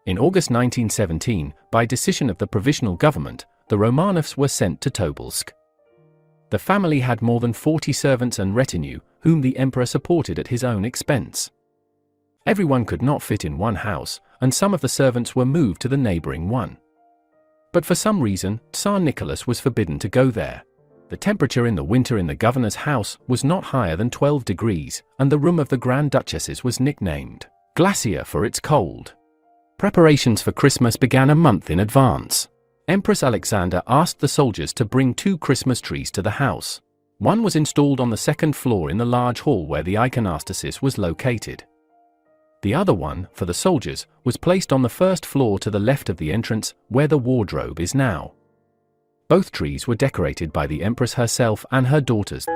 In August 1917, by decision of the Provisional Government, the Romanovs were sent to Tobolsk. The family had more than 40 servants and retinue, whom the emperor supported at his own expense. Everyone could not fit in one house, and some of the servants were moved to the neighboring one. But for some reason, Tsar Nicholas was forbidden to go there. The temperature in the winter in the governor's house was not higher than 12 degrees, and the room of the Grand Duchesses was nicknamed Glacier for its cold. Preparations for Christmas began a month in advance. Empress Alexandra asked the soldiers to bring 2 Christmas trees to the house. One was installed on the 2nd floor in the large hall where the iconostasis was located. The other one, for the soldiers, was placed on the 1st floor to the left of the entrance, where the wardrobe is now. Both trees were decorated by the Empress herself and her daughters.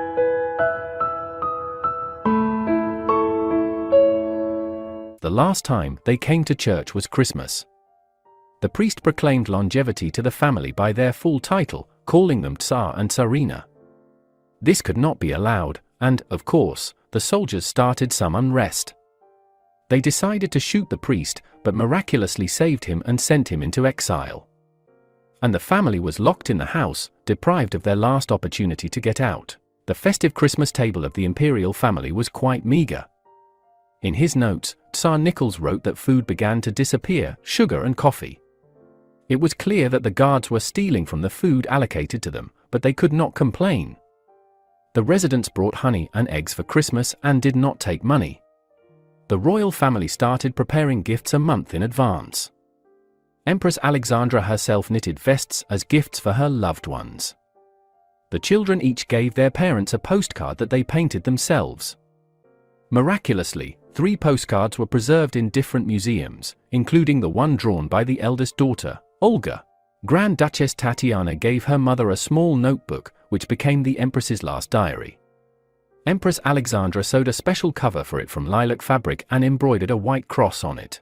The last time they came to church was Christmas. The priest proclaimed longevity to the family by their full title, calling them Tsar and Tsarina. This could not be allowed, and, of course, the soldiers started some unrest. They decided to shoot the priest, but miraculously saved him and sent him into exile. And the family was locked in the house, deprived of their last opportunity to get out. The festive Christmas table of the imperial family was quite meager. In his notes, Tsar Nicholas wrote that food began to disappear, sugar and coffee. It was clear that the guards were stealing from the food allocated to them, but they could not complain. The residents brought honey and eggs for Christmas and did not take money. The royal family started preparing gifts a month in advance. Empress Alexandra herself knitted vests as gifts for her loved ones. The children each gave their parents a postcard that they painted themselves. Miraculously, 3 postcards were preserved in different museums, including the one drawn by the eldest daughter, Olga. Grand Duchess Tatiana gave her mother a small notebook, which became the Empress's last diary. Empress Alexandra sewed a special cover for it from lilac fabric and embroidered a white cross on it.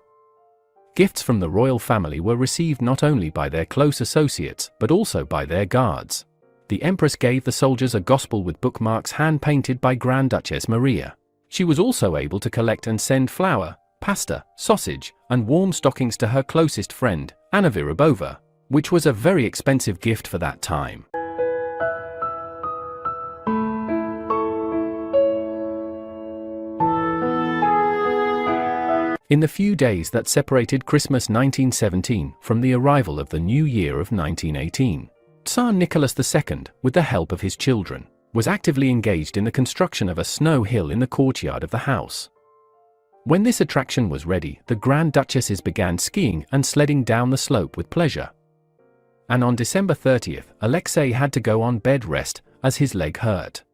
Gifts from the royal family were received not only by their close associates, but also by their guards. The Empress gave the soldiers a gospel with bookmarks hand-painted by Grand Duchess Maria. She was also able to collect and send flour, pasta, sausage, and warm stockings to her closest friend, Anna Virabova, which was a very expensive gift for that time. In the few days that separated Christmas 1917 from the arrival of the new year of 1918, Tsar Nicholas II, with the help of his children, was actively engaged in the construction of a snow hill in the courtyard of the house. When this attraction was ready, the Grand Duchesses began skiing and sledding down the slope with pleasure. And on December 30th, Alexei had to go on bed rest as his leg hurt.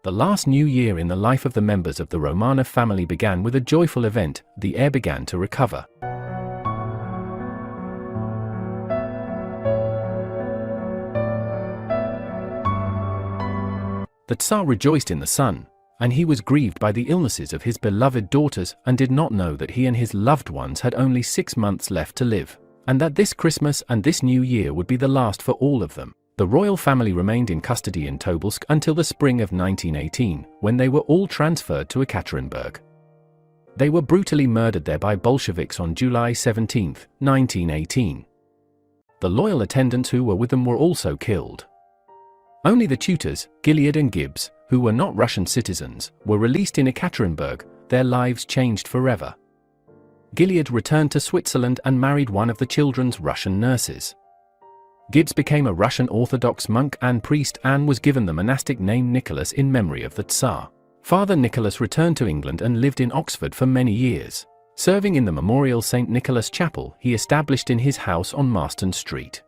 The last new year in the life of the members of the Romanov family began with a joyful event. The heir began to recover. The Tsar rejoiced in the son, and he was grieved by the illnesses of his beloved daughters and did not know that he and his loved ones had only 6 months left to live, and that this Christmas and this new year would be the last for all of them. The royal family remained in custody in Tobolsk until the spring of 1918, when they were all transferred to Ekaterinburg. They were brutally murdered there by Bolsheviks on July 17, 1918. The loyal attendants who were with them were also killed. Only the tutors, Gilead and Gibbs, who were not Russian citizens, were released in Ekaterinburg. Their lives changed forever. Gilead returned to Switzerland and married one of the children's Russian nurses. Gibbs became a Russian Orthodox monk and priest and was given the monastic name Nicholas in memory of the Tsar. Father Nicholas returned to England and lived in Oxford for many years. Serving in the Memorial St. Nicholas Chapel he established in his house on Marston Street.